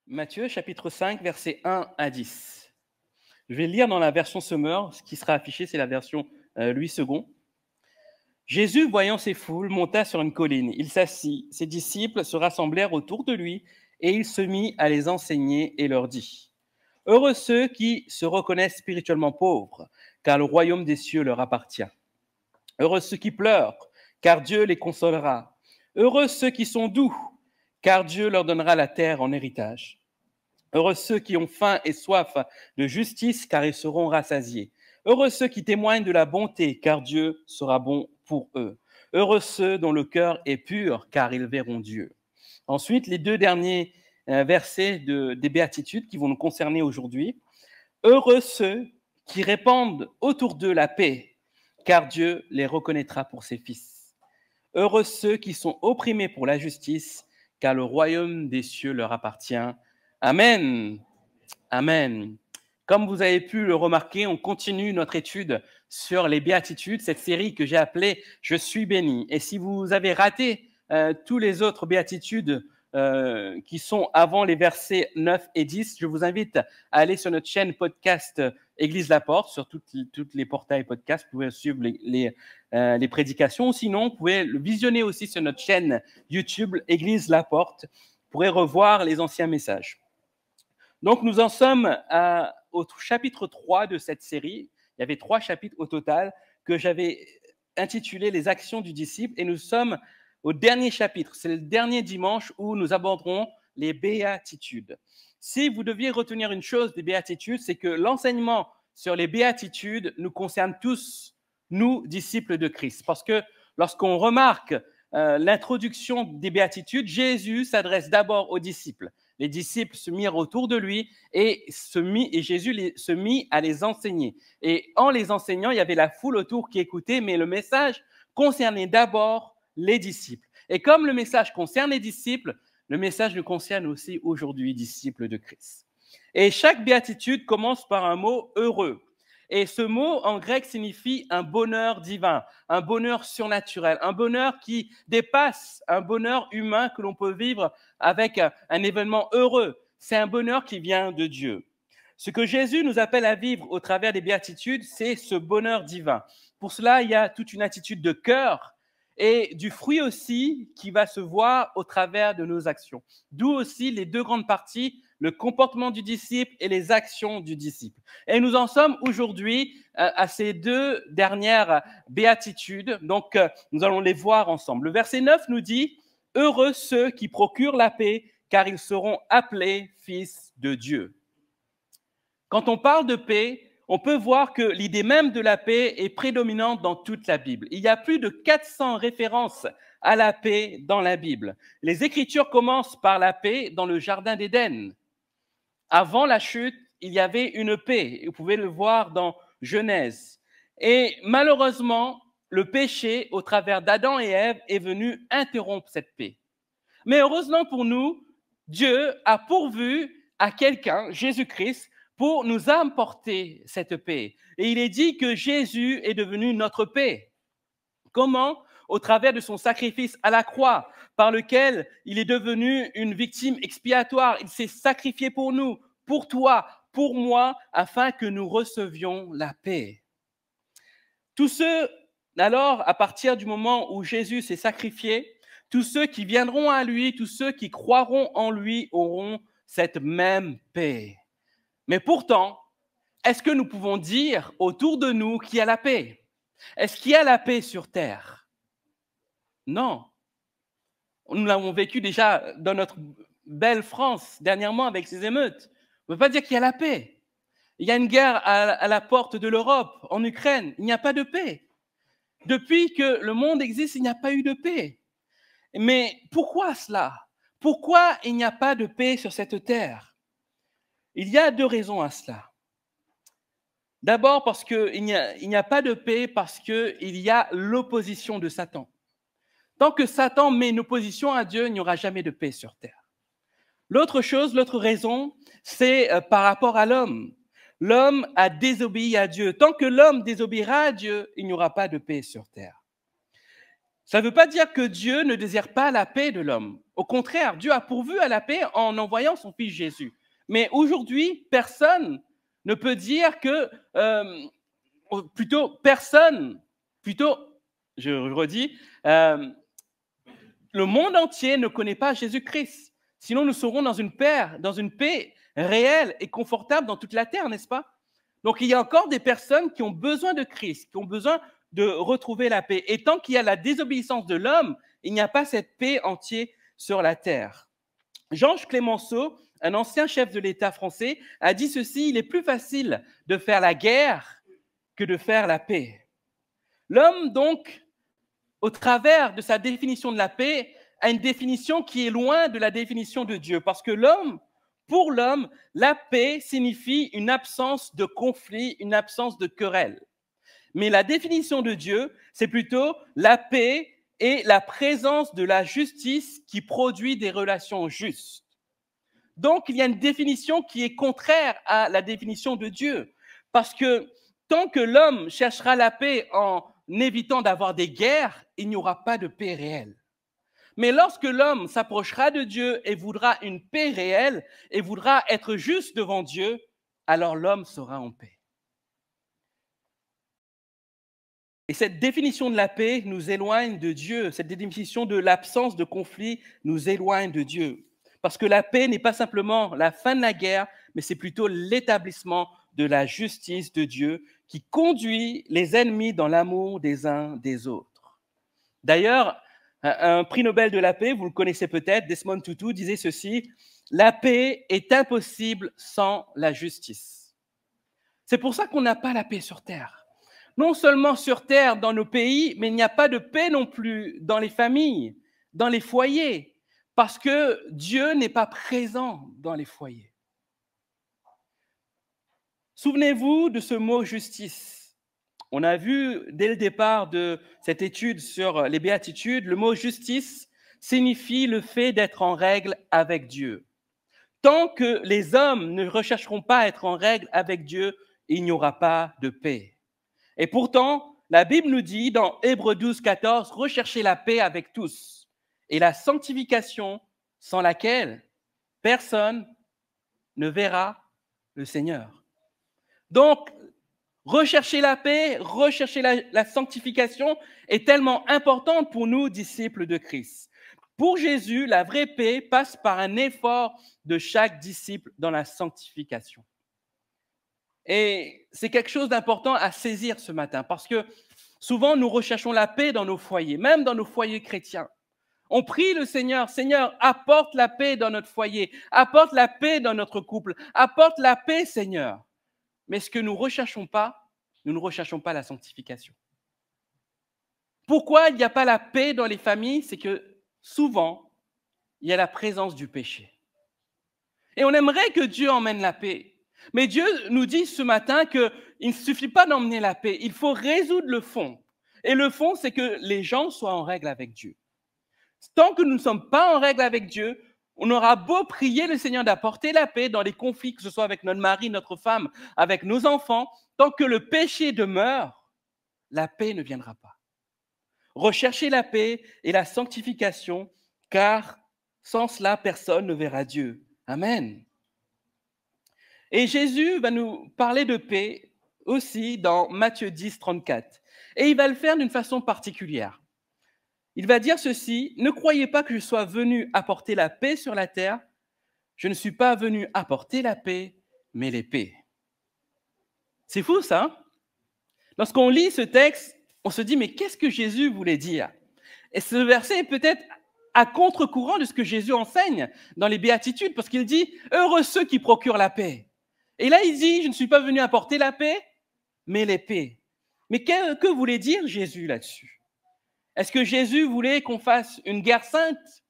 Matthieu chapitre 5, versets 1 à 10. Je vais lire dans la version Semeur, ce qui sera affiché, c'est la version Louis II. Jésus, voyant ces foules, monta sur une colline. Il s'assit, ses disciples se rassemblèrent autour de lui, et il se mit à les enseigner et leur dit : Heureux ceux qui se reconnaissent spirituellement pauvres, car le royaume des cieux leur appartient. Heureux ceux qui pleurent, car Dieu les consolera. Heureux ceux qui sont doux, car Dieu leur donnera la terre en héritage. Heureux ceux qui ont faim et soif de justice, car ils seront rassasiés. Heureux ceux qui témoignent de la bonté, car Dieu sera bon pour eux. Heureux ceux dont le cœur est pur, car ils verront Dieu. Ensuite, les deux derniers versets des béatitudes qui vont nous concerner aujourd'hui. Heureux ceux qui répandent autour d'eux la paix, car Dieu les reconnaîtra pour ses fils. Heureux ceux qui sont opprimés pour la justice, car le royaume des cieux leur appartient. Amen. Amen. Comme vous avez pu le remarquer, on continue notre étude sur les béatitudes, cette série que j'ai appelée « Je suis béni ». Et si vous avez raté tous les autres béatitudes qui sont avant les versets 9 et 10, je vous invite à aller sur notre chaîne podcast Église La Porte, sur toutes les portails podcasts, vous pouvez suivre les prédications. Sinon, vous pouvez le visionner aussi sur notre chaîne YouTube Église La Porte. Vous pourrez revoir les anciens messages. Donc, nous en sommes au chapitre 3 de cette série. Il y avait 3 chapitres au total que j'avais intitulé « Les actions du disciple » et nous sommes au dernier chapitre. C'est le dernier dimanche où nous aborderons les béatitudes. Si vous deviez retenir une chose des béatitudes, c'est que l'enseignement sur les béatitudes nous concerne tous, nous, disciples de Christ. Parce que lorsqu'on remarque l'introduction des béatitudes, Jésus s'adresse d'abord aux disciples. Les disciples se mirent autour de lui et Jésus se mit à les enseigner. Et en les enseignant, il y avait la foule autour qui écoutait, mais le message concernait d'abord les disciples. Et comme le message concerne les disciples, le message nous concerne aussi aujourd'hui, disciples de Christ. Et chaque béatitude commence par un mot « heureux ». Et ce mot en grec signifie un bonheur divin, un bonheur surnaturel, un bonheur qui dépasse un bonheur humain que l'on peut vivre avec un événement heureux. C'est un bonheur qui vient de Dieu. Ce que Jésus nous appelle à vivre au travers des béatitudes, c'est ce bonheur divin. Pour cela, il y a toute une attitude de cœur et du fruit aussi qui va se voir au travers de nos actions. D'où aussi les deux grandes parties, le comportement du disciple et les actions du disciple. Et nous en sommes aujourd'hui à ces deux dernières béatitudes. Donc, nous allons les voir ensemble. Le verset 9 nous dit « Heureux ceux qui procurent la paix, car ils seront appelés fils de Dieu ». Quand on parle de paix, on peut voir que l'idée même de la paix est prédominante dans toute la Bible. Il y a plus de 400 références à la paix dans la Bible. Les Écritures commencent par la paix dans le Jardin d'Éden. Avant la chute, il y avait une paix. Vous pouvez le voir dans Genèse. Et malheureusement, le péché, au travers d'Adam et Ève, est venu interrompre cette paix. Mais heureusement pour nous, Dieu a pourvu à quelqu'un, Jésus-Christ, pour nous apporter cette paix. Et il est dit que Jésus est devenu notre paix. Comment ? Au travers de son sacrifice à la croix, par lequel il est devenu une victime expiatoire. Il s'est sacrifié pour nous, pour toi, pour moi, afin que nous recevions la paix. Tous ceux, alors, à partir du moment où Jésus s'est sacrifié, tous ceux qui viendront à lui, tous ceux qui croiront en lui auront cette même paix. Mais pourtant, est-ce que nous pouvons dire autour de nous qu'il y a la paix ? Est-ce qu'il y a la paix sur terre ? Non. Nous l'avons vécu déjà dans notre belle France dernièrement avec ces émeutes. On ne peut pas dire qu'il y a la paix. Il y a une guerre à la porte de l'Europe, en Ukraine. Il n'y a pas de paix. Depuis que le monde existe, il n'y a pas eu de paix. Mais pourquoi cela ? Pourquoi il n'y a pas de paix sur cette terre ? Il y a 2 raisons à cela. D'abord, parce qu'il n'y a pas de paix, parce qu'il y a l'opposition de Satan. Tant que Satan met une opposition à Dieu, il n'y aura jamais de paix sur terre. L'autre raison, c'est par rapport à l'homme. L'homme a désobéi à Dieu. Tant que l'homme désobéira à Dieu, il n'y aura pas de paix sur terre. Ça ne veut pas dire que Dieu ne désire pas la paix de l'homme. Au contraire, Dieu a pourvu à la paix en envoyant son Fils Jésus. Mais aujourd'hui, personne ne peut dire que, je redis, le monde entier ne connaît pas Jésus-Christ. Sinon, nous serons dans une paix réelle et confortable dans toute la terre, n'est-ce pas? Donc, il y a encore des personnes qui ont besoin de Christ, qui ont besoin de retrouver la paix. Et tant qu'il y a la désobéissance de l'homme, il n'y a pas cette paix entière sur la terre. Georges Clemenceau, un ancien chef de l'État français, a dit ceci: il est plus facile de faire la guerre que de faire la paix. L'homme, donc, au travers de sa définition de la paix, a une définition qui est loin de la définition de Dieu. Parce que pour l'homme, la paix signifie une absence de conflit, une absence de querelle. Mais la définition de Dieu, c'est plutôt la paix et la présence de la justice qui produit des relations justes. Donc, il y a une définition qui est contraire à la définition de Dieu. Parce que tant que l'homme cherchera la paix en évitant d'avoir des guerres, il n'y aura pas de paix réelle. Mais lorsque l'homme s'approchera de Dieu et voudra une paix réelle et voudra être juste devant Dieu, alors l'homme sera en paix. Et cette définition de la paix nous éloigne de Dieu. Cette définition de l'absence de conflit nous éloigne de Dieu. Parce que la paix n'est pas simplement la fin de la guerre, mais c'est plutôt l'établissement de la justice de Dieu qui conduit les ennemis dans l'amour des uns des autres. D'ailleurs, un prix Nobel de la paix, vous le connaissez peut-être, Desmond Tutu disait ceci: la paix est impossible sans la justice. C'est pour ça qu'on n'a pas la paix sur terre. Non seulement sur terre, dans nos pays, mais il n'y a pas de paix non plus dans les familles, dans les foyers, parce que Dieu n'est pas présent dans les foyers. Souvenez-vous de ce mot justice. On a vu dès le départ de cette étude sur les béatitudes, le mot justice signifie le fait d'être en règle avec Dieu. Tant que les hommes ne rechercheront pas à être en règle avec Dieu, il n'y aura pas de paix. Et pourtant, la Bible nous dit dans Hébreux 12, 14, recherchez la paix avec tous et la sanctification sans laquelle personne ne verra le Seigneur. Donc, rechercher la paix, rechercher la sanctification est tellement importante pour nous, disciples de Christ. Pour Jésus, la vraie paix passe par un effort de chaque disciple dans la sanctification. Et c'est quelque chose d'important à saisir ce matin, parce que souvent nous recherchons la paix dans nos foyers, même dans nos foyers chrétiens. On prie le Seigneur: Seigneur, apporte la paix dans notre foyer, apporte la paix dans notre couple, apporte la paix, Seigneur. Mais ce que nous ne recherchons pas la sanctification. Pourquoi il n'y a pas la paix dans les familles? C'est que souvent, il y a la présence du péché. Et on aimerait que Dieu emmène la paix. Mais Dieu nous dit ce matin qu'il ne suffit pas d'emmener la paix, il faut résoudre le fond. Et le fond, c'est que les gens soient en règle avec Dieu. Tant que nous ne sommes pas en règle avec Dieu, on aura beau prier le Seigneur d'apporter la paix dans les conflits, que ce soit avec notre mari, notre femme, avec nos enfants, tant que le péché demeure, la paix ne viendra pas. Recherchez la paix et la sanctification, car sans cela, personne ne verra Dieu. Amen. Et Jésus va nous parler de paix aussi dans Matthieu 10, 34. Et il va le faire d'une façon particulière. Il va dire ceci: ne croyez pas que je sois venu apporter la paix sur la terre. Je ne suis pas venu apporter la paix, mais l'épée. C'est fou ça, hein? Lorsqu'on lit ce texte, on se dit: mais qu'est-ce que Jésus voulait dire? Et ce verset est peut-être à contre-courant de ce que Jésus enseigne dans les béatitudes, parce qu'il dit: heureux ceux qui procurent la paix. Et là, il dit: je ne suis pas venu apporter la paix, mais l'épée. Mais que voulait dire Jésus là-dessus? Est-ce que Jésus voulait qu'on fasse une guerre sainte?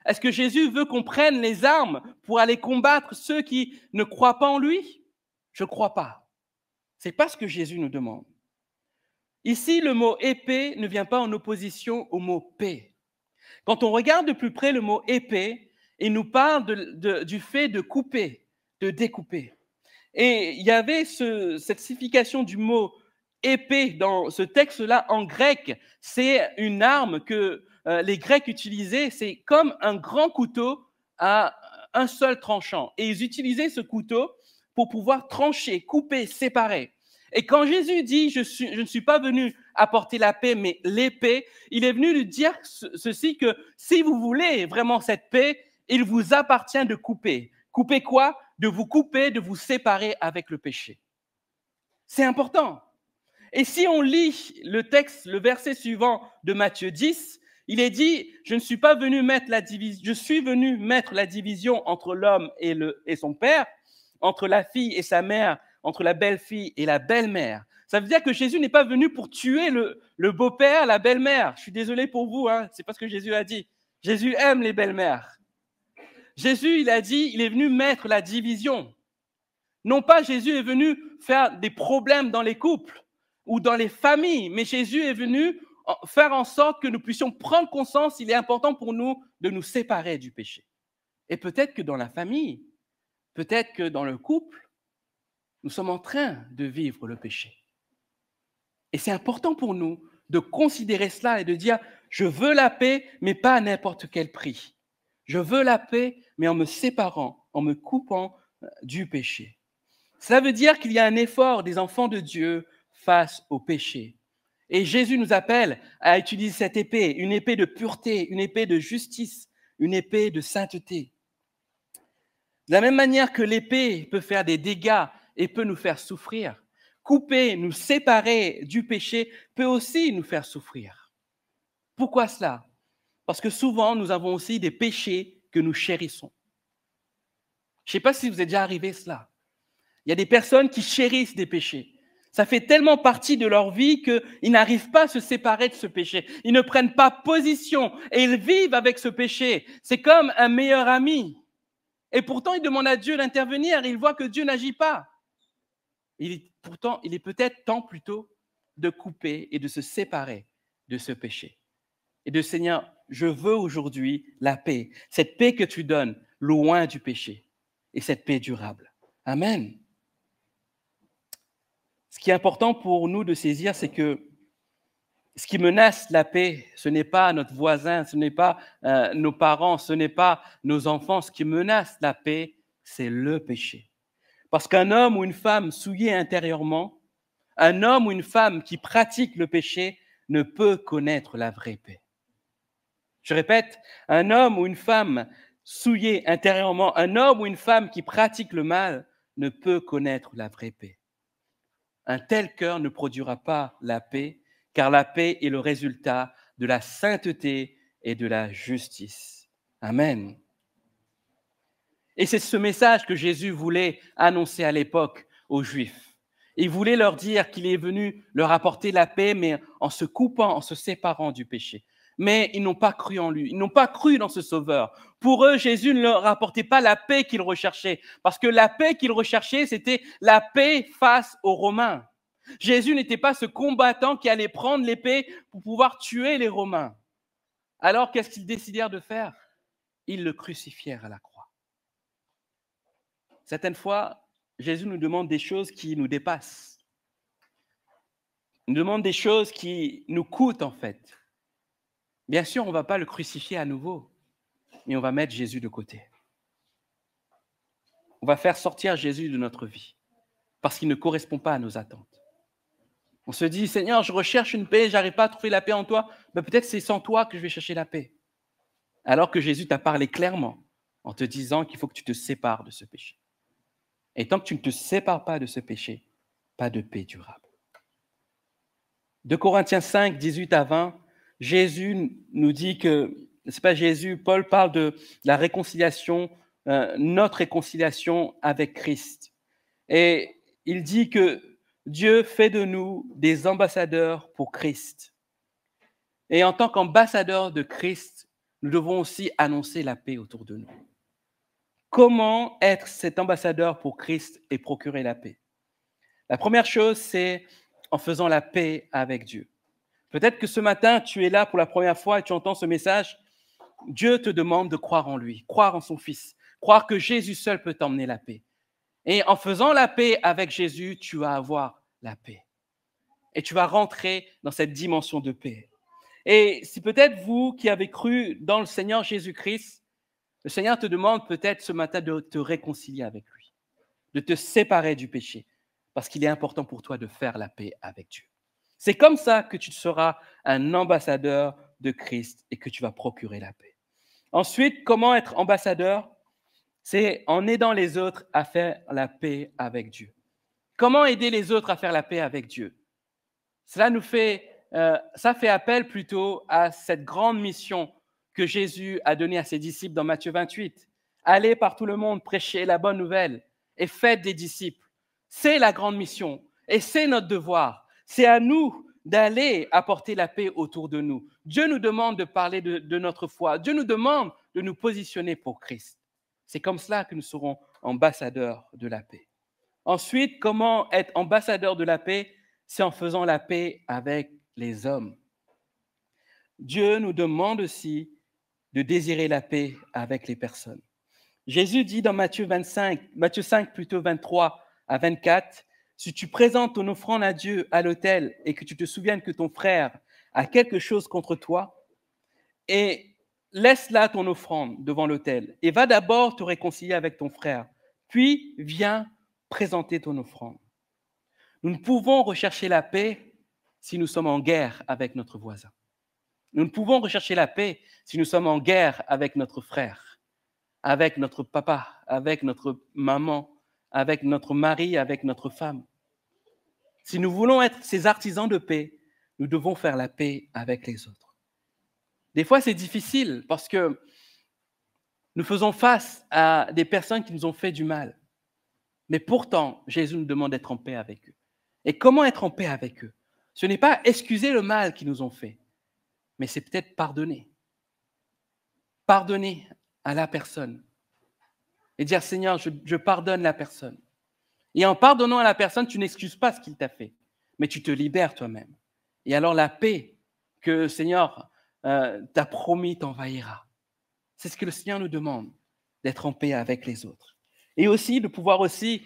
Est-ce que Jésus veut qu'on prenne les armes pour aller combattre ceux qui ne croient pas en lui? Je ne crois pas. Ce n'est pas ce que Jésus nous demande. Ici, le mot épée ne vient pas en opposition au mot paix. Quand on regarde de plus près le mot épée, il nous parle du fait de couper, de découper. Et il y avait cette signification du mot épée dans ce texte-là en grec, c'est une arme que les Grecs utilisaient. C'est comme un grand couteau à un seul tranchant. Et ils utilisaient ce couteau pour pouvoir trancher, couper, séparer. Et quand Jésus dit je ne suis pas venu apporter la paix, mais l'épée, il est venu lui dire ceci, que si vous voulez vraiment cette paix, il vous appartient de couper. Couper quoi? De vous couper, de vous séparer avec le péché. C'est important. Et si on lit le texte, le verset suivant de Matthieu 10, il est dit, je suis venu mettre la division entre l'homme et son père, entre la fille et sa mère, entre la belle-fille et la belle-mère. Ça veut dire que Jésus n'est pas venu pour tuer le beau-père, la belle-mère. Je suis désolé pour vous, hein, c'est pas ce que Jésus a dit. Jésus aime les belles-mères. Jésus, il a dit, il est venu mettre la division. Non pas Jésus est venu faire des problèmes dans les couples ou dans les familles, mais Jésus est venu faire en sorte que nous puissions prendre conscience, il est important pour nous de nous séparer du péché. Et peut-être que dans la famille, peut-être que dans le couple, nous sommes en train de vivre le péché. Et c'est important pour nous de considérer cela et de dire, je veux la paix, mais pas à n'importe quel prix. Je veux la paix, mais en me séparant, en me coupant du péché. Cela veut dire qu'il y a un effort des enfants de Dieu face au péché. Et Jésus nous appelle à utiliser cette épée, une épée de pureté, une épée de justice, une épée de sainteté. De la même manière que l'épée peut faire des dégâts et peut nous faire souffrir, couper, nous séparer du péché peut aussi nous faire souffrir. Pourquoi cela? Parce que souvent, nous avons aussi des péchés que nous chérissons. Je ne sais pas si vous êtes déjà arrivé cela. Il y a des personnes qui chérissent des péchés. Ça fait tellement partie de leur vie qu'ils n'arrivent pas à se séparer de ce péché. Ils ne prennent pas position et ils vivent avec ce péché. C'est comme un meilleur ami. Et pourtant, ils demandent à Dieu d'intervenir et ils voient que Dieu n'agit pas. Pourtant, il est peut-être temps plutôt de couper et de se séparer de ce péché. Et de Seigneur, je veux aujourd'hui la paix. Cette paix que tu donnes loin du péché. Et cette paix durable. Amen. Ce qui est important pour nous de saisir, c'est que ce qui menace la paix, ce n'est pas notre voisin, ce n'est pas nos parents, ce n'est pas nos enfants. Ce qui menace la paix, c'est le péché. Parce qu'un homme ou une femme souillé intérieurement, un homme ou une femme qui pratique le péché ne peut connaître la vraie paix. Je répète, un homme ou une femme souillé intérieurement, un homme ou une femme qui pratique le mal ne peut connaître la vraie paix. Un tel cœur ne produira pas la paix, car la paix est le résultat de la sainteté et de la justice. Amen. Et c'est ce message que Jésus voulait annoncer à l'époque aux Juifs. Il voulait leur dire qu'il est venu leur apporter la paix, mais en se coupant, en se séparant du péché. Mais ils n'ont pas cru en lui, ils n'ont pas cru dans ce Sauveur. Pour eux, Jésus ne leur apportait pas la paix qu'ils recherchaient, parce que la paix qu'ils recherchaient, c'était la paix face aux Romains. Jésus n'était pas ce combattant qui allait prendre l'épée pour pouvoir tuer les Romains. Alors, qu'est-ce qu'ils décidèrent de faire? Ils le crucifièrent à la croix. Certaines fois, Jésus nous demande des choses qui nous dépassent. Il nous demande des choses qui nous coûtent en fait. Bien sûr, on ne va pas le crucifier à nouveau, mais on va mettre Jésus de côté. On va faire sortir Jésus de notre vie parce qu'il ne correspond pas à nos attentes. On se dit, Seigneur, je recherche une paix, je n'arrive pas à trouver la paix en toi. Ben, peut-être c'est sans toi que je vais chercher la paix. Alors que Jésus t'a parlé clairement en te disant qu'il faut que tu te sépares de ce péché. Et tant que tu ne te sépares pas de ce péché, pas de paix durable. 2 Corinthiens 5, 18 à 20, Jésus nous dit que, c'est pas Jésus, Paul parle de la réconciliation, notre réconciliation avec Christ. Et il dit que Dieu fait de nous des ambassadeurs pour Christ. Et en tant qu'ambassadeurs de Christ, nous devons aussi annoncer la paix autour de nous. Comment être cet ambassadeur pour Christ et procurer la paix? La première chose, c'est en faisant la paix avec Dieu. Peut-être que ce matin, tu es là pour la première fois et tu entends ce message. Dieu te demande de croire en lui, croire en son Fils, croire que Jésus seul peut t'emmener la paix. Et en faisant la paix avec Jésus, tu vas avoir la paix. et tu vas rentrer dans cette dimension de paix. Et si peut-être vous qui avez cru dans le Seigneur Jésus-Christ, le Seigneur te demande peut-être ce matin de te réconcilier avec lui, de te séparer du péché, parce qu'il est important pour toi de faire la paix avec Dieu. C'est comme ça que tu seras un ambassadeur de Christ et que tu vas procurer la paix. Ensuite, comment être ambassadeur? C'est en aidant les autres à faire la paix avec Dieu. Comment aider les autres à faire la paix avec Dieu? Ça fait appel plutôt à cette grande mission que Jésus a donnée à ses disciples dans Matthieu 28. Allez par tout le monde, prêchez la bonne nouvelle et faites des disciples. C'est la grande mission et c'est notre devoir. C'est à nous d'aller apporter la paix autour de nous. Dieu nous demande de parler de notre foi. Dieu nous demande de nous positionner pour Christ. C'est comme cela que nous serons ambassadeurs de la paix. Ensuite, comment être ambassadeur de la paix? C'est en faisant la paix avec les hommes. Dieu nous demande aussi de désirer la paix avec les personnes. Jésus dit dans Matthieu 5 plutôt 23 à 24, « Si tu présentes ton offrande à Dieu à l'autel et que tu te souviennes que ton frère a quelque chose contre toi, et laisse là ton offrande devant l'autel et va d'abord te réconcilier avec ton frère, puis viens présenter ton offrande. » Nous ne pouvons rechercher la paix si nous sommes en guerre avec notre voisin. Nous ne pouvons rechercher la paix si nous sommes en guerre avec notre frère, avec notre papa, avec notre maman, avec notre mari, avec notre femme. Si nous voulons être ces artisans de paix, nous devons faire la paix avec les autres. Des fois, c'est difficile parce que nous faisons face à des personnes qui nous ont fait du mal. Mais pourtant, Jésus nous demande d'être en paix avec eux. Et comment être en paix avec eux? Ce n'est pas excuser le mal qu'ils nous ont fait, mais c'est peut-être pardonner. Pardonner à la personne et dire, Seigneur, je pardonne la personne. Et en pardonnant à la personne, tu n'excuses pas ce qu'il t'a fait, mais tu te libères toi-même. Et alors la paix que le Seigneur t'a promis t'envahira. C'est ce que le Seigneur nous demande, d'être en paix avec les autres. Et aussi de pouvoir aussi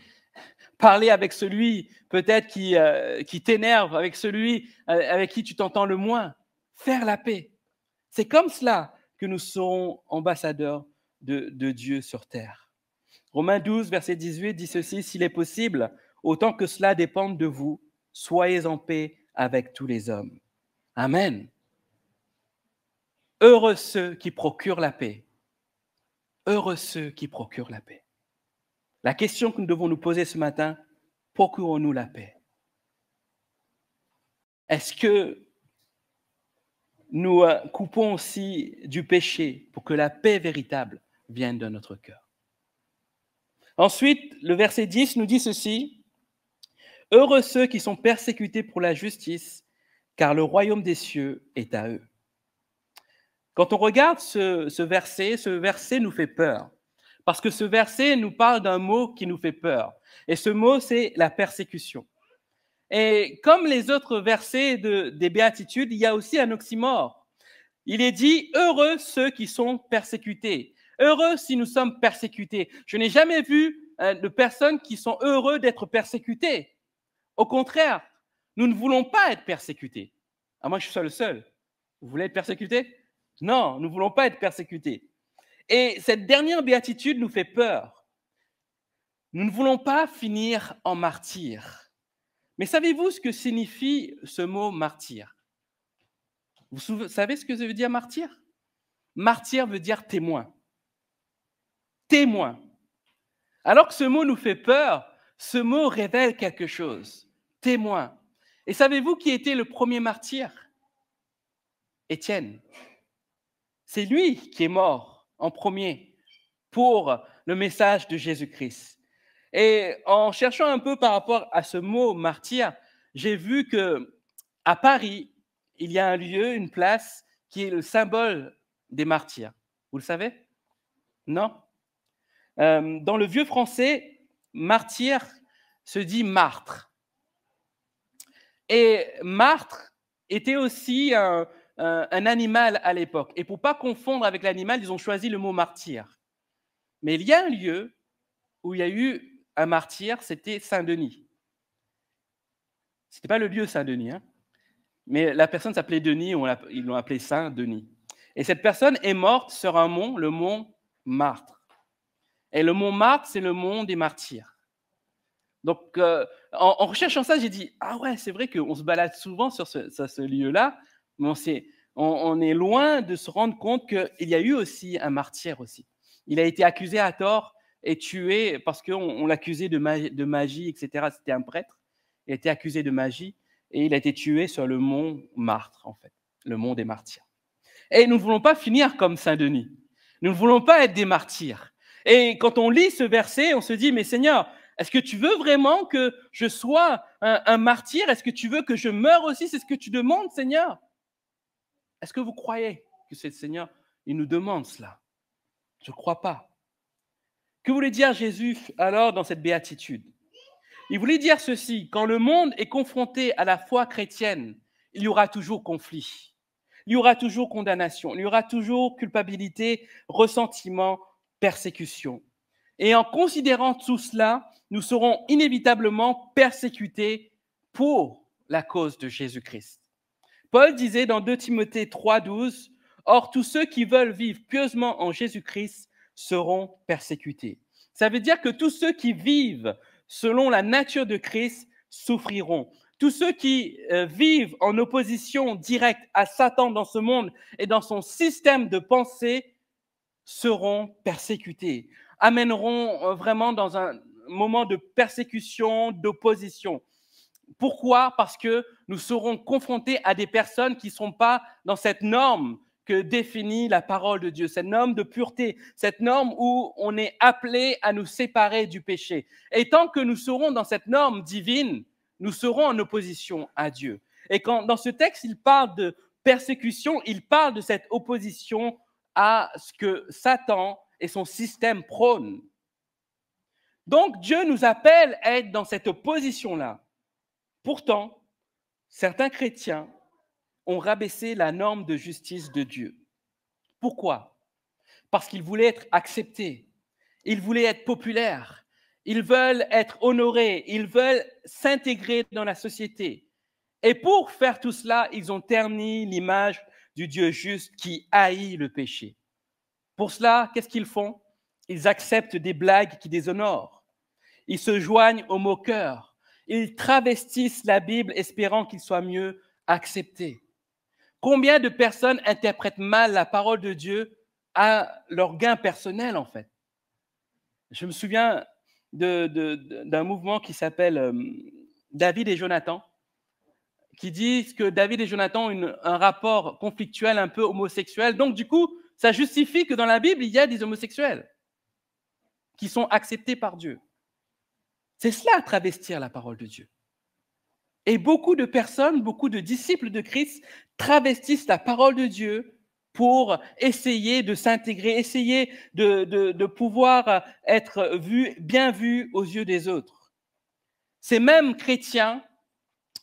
parler avec celui peut-être qui t'énerve, avec celui avec qui tu t'entends le moins. Faire la paix. C'est comme cela que nous serons ambassadeurs de Dieu sur terre. Romains 12, verset 18 dit ceci, « S'il est possible, autant que cela dépende de vous, soyez en paix avec tous les hommes. » Amen. Heureux ceux qui procurent la paix. Heureux ceux qui procurent la paix. La question que nous devons nous poser ce matin, procurons-nous la paix? Est-ce que nous coupons aussi du péché pour que la paix véritable vienne de notre cœur? Ensuite, le verset 10 nous dit ceci, « Heureux ceux qui sont persécutés pour la justice, car le royaume des cieux est à eux. » Quand on regarde ce verset nous fait peur. Parce que ce verset nous parle d'un mot qui nous fait peur. Et ce mot, c'est la persécution. Et comme les autres versets des béatitudes, il y a aussi un oxymore. Il est dit, heureux ceux qui sont persécutés. Heureux si nous sommes persécutés. Je n'ai jamais vu de personnes qui sont heureux d'être persécutés. Au contraire, nous ne voulons pas être persécutés. À moins que je sois le seul. Vous voulez être persécuté? Non, nous ne voulons pas être persécutés. Et cette dernière béatitude nous fait peur. Nous ne voulons pas finir en martyr. Mais savez-vous ce que signifie ce mot martyr? Vous savez ce que ça veut dire martyr? Martyr veut dire témoin. Témoin. Alors que ce mot nous fait peur, ce mot révèle quelque chose. Témoin. Et savez-vous qui était le premier martyr? Étienne. C'est lui qui est mort en premier pour le message de Jésus-Christ. Et en cherchant un peu par rapport à ce mot martyr, j'ai vu que à Paris, il y a un lieu, une place qui est le symbole des martyrs. Vous le savez? Non? Dans le vieux français, martyr se dit martre. Et martre était aussi un animal à l'époque. Et pour ne pas confondre avec l'animal, ils ont choisi le mot martyr. Mais il y a un lieu où il y a eu un martyr, c'était Saint-Denis. Ce n'était pas le lieu Saint-Denis, hein, mais la personne s'appelait Denis, ils l'ont appelé Saint-Denis. Et cette personne est morte sur un mont, le mont Martre. Et le mont Martre, c'est le mont des martyrs. Donc, en recherchant ça, j'ai dit, ah ouais, c'est vrai qu'on se balade souvent sur ce lieu-là, mais on est loin de se rendre compte qu'il y a eu aussi un martyr aussi. Il a été accusé à tort et tué parce qu'on l'accusait de magie, etc. C'était un prêtre. Il a été accusé de magie et il a été tué sur le mont Martre, en fait, le mont des martyrs. Et nous ne voulons pas finir comme Saint-Denis. Nous ne voulons pas être des martyrs. Et quand on lit ce verset, on se dit, mais Seigneur, est-ce que tu veux vraiment que je sois un martyr? Est-ce que tu veux que je meure aussi? C'est ce que tu demandes, Seigneur? Est-ce que vous croyez que c'est le Seigneur, il nous demande cela? Je ne crois pas. Que voulait dire Jésus alors dans cette béatitude? Il voulait dire ceci: quand le monde est confronté à la foi chrétienne, il y aura toujours conflit. Il y aura toujours condamnation, il y aura toujours culpabilité, ressentiment, persécution. Et en considérant tout cela, nous serons inévitablement persécutés pour la cause de Jésus-Christ. Paul disait dans 2 Timothée 3,12, « Or, tous ceux qui veulent vivre pieusement en Jésus-Christ seront persécutés. » Ça veut dire que tous ceux qui vivent selon la nature de Christ souffriront. Tous ceux qui vivent en opposition directe à Satan dans ce monde et dans son système de pensée seront persécutés, amèneront vraiment dans un moment de persécution, d'opposition. Pourquoi? Parce que nous serons confrontés à des personnes qui ne sont pas dans cette norme que définit la parole de Dieu, cette norme de pureté, cette norme où on est appelé à nous séparer du péché. Et tant que nous serons dans cette norme divine, nous serons en opposition à Dieu. Et quand dans ce texte, il parle de persécution, il parle de cette opposition à ce que Satan et son système prônent. Donc Dieu nous appelle à être dans cette opposition-là. Pourtant, certains chrétiens ont rabaissé la norme de justice de Dieu. Pourquoi? Parce qu'ils voulaient être acceptés, ils voulaient être populaires, ils veulent être honorés, ils veulent s'intégrer dans la société. Et pour faire tout cela, ils ont terni l'image du Dieu juste qui haït le péché. Pour cela, qu'est-ce qu'ils font? Ils acceptent des blagues qui déshonorent. Ils se joignent aux moqueurs. Ils travestissent la Bible espérant qu'il soit mieux accepté. Combien de personnes interprètent mal la parole de Dieu à leur gain personnel, en fait? Je me souviens d'un mouvement qui s'appelle David et Jonathan, qui disent que David et Jonathan ont un rapport conflictuel un peu homosexuel. Donc, du coup, ça justifie que dans la Bible, il y a des homosexuels qui sont acceptés par Dieu. C'est cela, travestir la parole de Dieu. Et beaucoup de personnes, beaucoup de disciples de Christ travestissent la parole de Dieu pour essayer de s'intégrer, essayer de pouvoir être bien vus aux yeux des autres. Ces mêmes chrétiens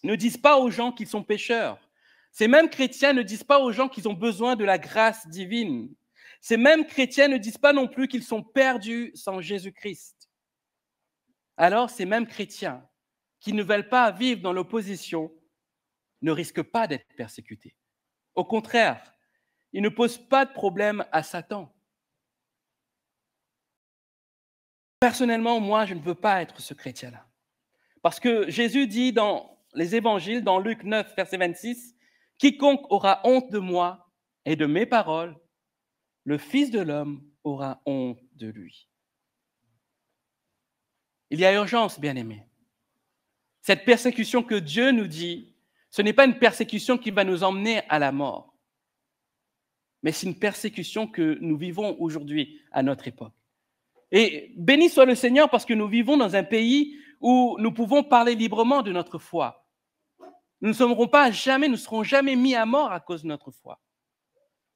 ne disent pas aux gens qu'ils sont pécheurs. Ces mêmes chrétiens ne disent pas aux gens qu'ils ont besoin de la grâce divine. Ces mêmes chrétiens ne disent pas non plus qu'ils sont perdus sans Jésus-Christ. Alors, ces mêmes chrétiens qui ne veulent pas vivre dans l'opposition ne risquent pas d'être persécutés. Au contraire, ils ne posent pas de problème à Satan. Personnellement, moi, je ne veux pas être ce chrétien-là. Parce que Jésus dit dans les évangiles, dans Luc 9, verset 26, « Quiconque aura honte de moi et de mes paroles, le Fils de l'homme aura honte de lui. » Il y a urgence, bien-aimés. Cette persécution que Dieu nous dit, ce n'est pas une persécution qui va nous emmener à la mort, mais c'est une persécution que nous vivons aujourd'hui à notre époque. Et béni soit le Seigneur parce que nous vivons dans un pays où nous pouvons parler librement de notre foi. Nous ne serons jamais mis à mort à cause de notre foi.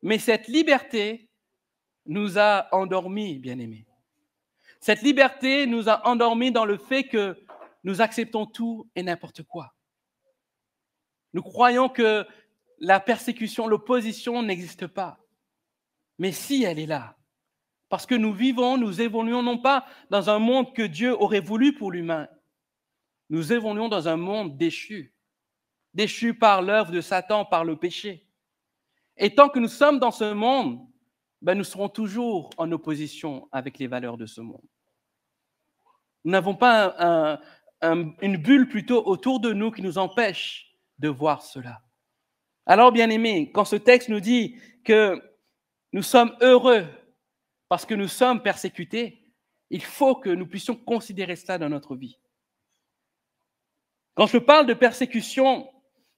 Mais cette liberté nous a endormis, bien-aimés. Cette liberté nous a endormis dans le fait que nous acceptons tout et n'importe quoi. Nous croyons que la persécution, l'opposition n'existe pas. Mais si elle est là, parce que nous évoluons non pas dans un monde que Dieu aurait voulu pour l'humain, nous évoluons dans un monde déchu. déchus par l'œuvre de Satan, par le péché. Et tant que nous sommes dans ce monde, nous serons toujours en opposition avec les valeurs de ce monde. Nous n'avons pas une bulle plutôt autour de nous qui nous empêche de voir cela. Alors, bien-aimés, quand ce texte nous dit que nous sommes heureux parce que nous sommes persécutés, il faut que nous puissions considérer cela dans notre vie. Quand je parle de persécution,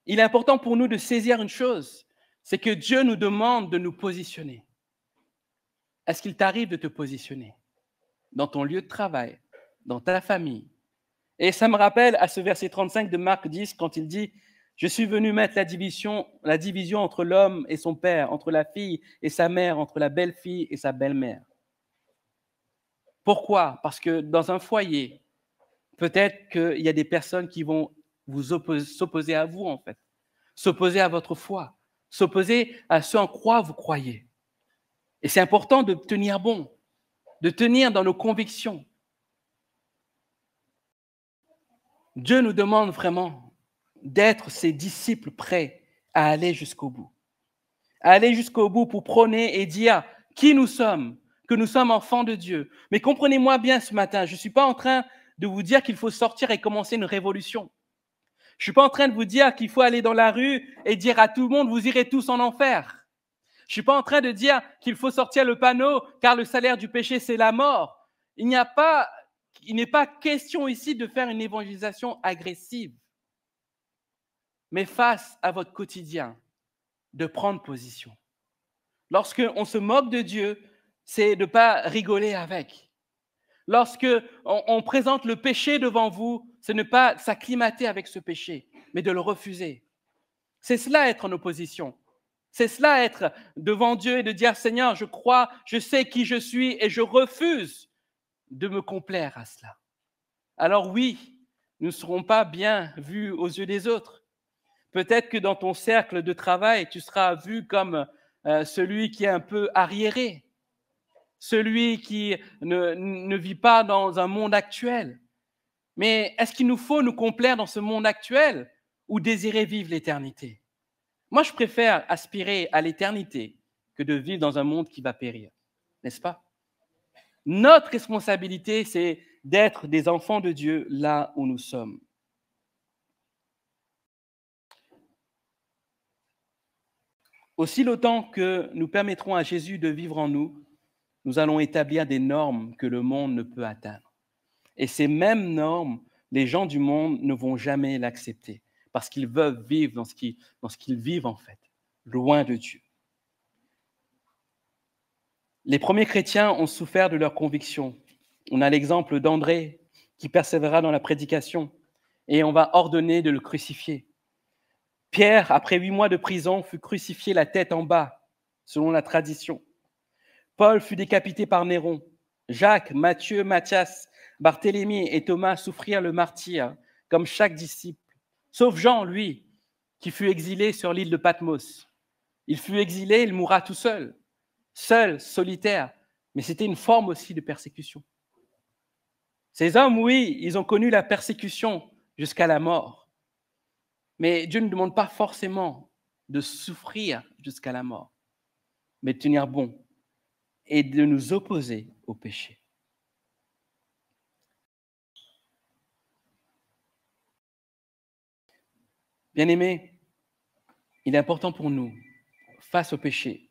il est important pour nous de saisir une chose, c'est que Dieu nous demande de nous positionner. Est-ce qu'il t'arrive de te positionner dans ton lieu de travail, dans ta famille? Et ça me rappelle à ce verset 35 de Marc 10, quand il dit « Je suis venu mettre la division entre l'homme et son père, entre la fille et sa mère, entre la belle-fille et sa belle-mère. » Pourquoi? Parce que dans un foyer, peut-être qu'il y a des personnes qui vont s'opposer à vous, en fait, s'opposer à votre foi, s'opposer à ce en quoi vous croyez. Et c'est important de tenir bon, de tenir dans nos convictions. Dieu nous demande vraiment d'être ses disciples prêts à aller jusqu'au bout. À aller jusqu'au bout pour prôner et dire qui nous sommes, que nous sommes enfants de Dieu. Mais comprenez-moi bien ce matin, je ne suis pas en train de vous dire qu'il faut sortir et commencer une révolution. Je ne suis pas en train de vous dire qu'il faut aller dans la rue et dire à tout le monde, vous irez tous en enfer. Je ne suis pas en train de dire qu'il faut sortir le panneau, car le salaire du péché, c'est la mort. Il n'est pas question ici de faire une évangélisation agressive, mais face à votre quotidien, de prendre position. Lorsqu'on se moque de Dieu, c'est de ne pas rigoler avec. Lorsqu'on présente le péché devant vous, c'est ne pas s'acclimater avec ce péché, mais de le refuser. C'est cela être en opposition. C'est cela être devant Dieu et de dire « Seigneur, je crois, je sais qui je suis et je refuse de me complaire à cela. » Alors oui, nous ne serons pas bien vus aux yeux des autres. Peut-être que dans ton cercle de travail, tu seras vu comme celui qui est un peu arriéré, celui qui ne vit pas dans un monde actuel. Mais est-ce qu'il nous faut nous complaire dans ce monde actuel ou désirer vivre l'éternité? Moi, je préfère aspirer à l'éternité que de vivre dans un monde qui va périr, n'est-ce pas? Notre responsabilité, c'est d'être des enfants de Dieu là où nous sommes. Aussi longtemps que nous permettrons à Jésus de vivre en nous, nous allons établir des normes que le monde ne peut atteindre. Et ces mêmes normes, les gens du monde ne vont jamais l'accepter parce qu'ils veulent vivre dans ce qu'ils vivent en fait, loin de Dieu. Les premiers chrétiens ont souffert de leurs convictions. On a l'exemple d'André qui persévéra dans la prédication et on va ordonner de le crucifier. Pierre, après 8 mois de prison, fut crucifié la tête en bas, selon la tradition. Paul fut décapité par Néron. Jacques, Matthieu, Matthias, Barthélemy et Thomas souffrirent le martyre, comme chaque disciple, sauf Jean, lui, qui fut exilé sur l'île de Patmos. Il fut exilé, il mourra tout seul, solitaire, mais c'était une forme aussi de persécution. Ces hommes, oui, ils ont connu la persécution jusqu'à la mort. Mais Dieu ne demande pas forcément de souffrir jusqu'à la mort, mais de tenir bon et de nous opposer au péché. Bien-aimés, il est important pour nous, face au péché,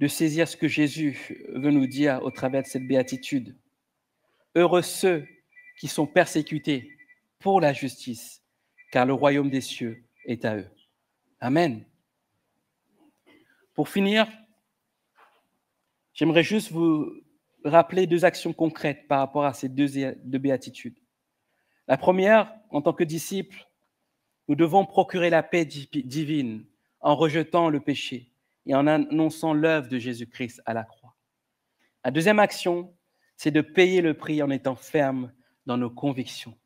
de saisir ce que Jésus veut nous dire au travers de cette béatitude. Heureux ceux qui sont persécutés pour la justice, car le royaume des cieux est à eux. Amen. Pour finir, j'aimerais juste vous rappeler 2 actions concrètes par rapport à ces deux béatitudes. La première, en tant que disciples, nous devons procurer la paix divine en rejetant le péché et en annonçant l'œuvre de Jésus-Christ à la croix. La deuxième action, c'est de payer le prix en étant ferme dans nos convictions.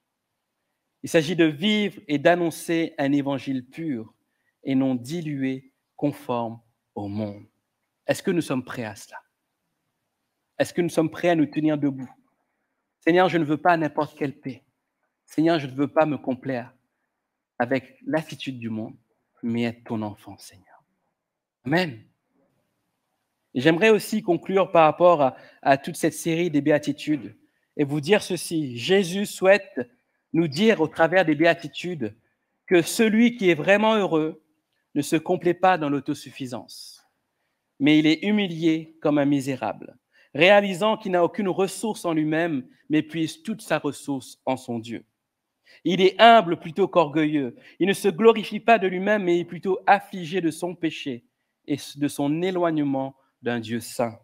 Il s'agit de vivre et d'annoncer un évangile pur et non dilué, conforme au monde. Est-ce que nous sommes prêts à cela? Est-ce que nous sommes prêts à nous tenir debout? Seigneur, je ne veux pas n'importe quelle paix. Seigneur, je ne veux pas me complaire avec l'attitude du monde, mais être ton enfant, Seigneur. Amen. Et j'aimerais aussi conclure par rapport à toute cette série des béatitudes et vous dire ceci. Jésus souhaite nous dire au travers des béatitudes que celui qui est vraiment heureux ne se complaît pas dans l'autosuffisance, mais il est humilié comme un misérable, réalisant qu'il n'a aucune ressource en lui-même, mais puise toute sa ressource en son Dieu. Il est humble plutôt qu'orgueilleux. Il ne se glorifie pas de lui-même, mais est plutôt affligé de son péché et de son éloignement d'un Dieu saint.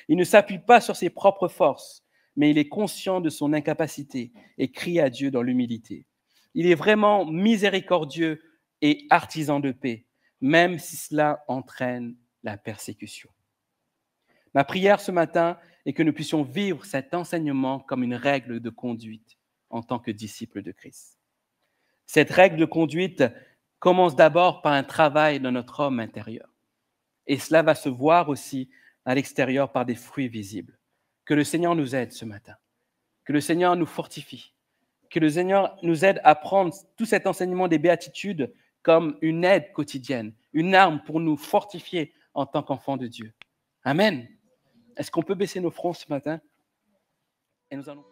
Il ne s'appuie pas sur ses propres forces, mais il est conscient de son incapacité et crie à Dieu dans l'humilité. Il est vraiment miséricordieux et artisan de paix, même si cela entraîne la persécution. Ma prière ce matin est que nous puissions vivre cet enseignement comme une règle de conduite en tant que disciples de Christ. Cette règle de conduite commence d'abord par un travail dans notre homme intérieur. Et cela va se voir aussi à l'extérieur par des fruits visibles. Que le Seigneur nous aide ce matin. Que le Seigneur nous fortifie. Que le Seigneur nous aide à prendre tout cet enseignement des béatitudes comme une aide quotidienne, une arme pour nous fortifier en tant qu'enfants de Dieu. Amen. Est-ce qu'on peut baisser nos fronts ce matin? Et nous allons...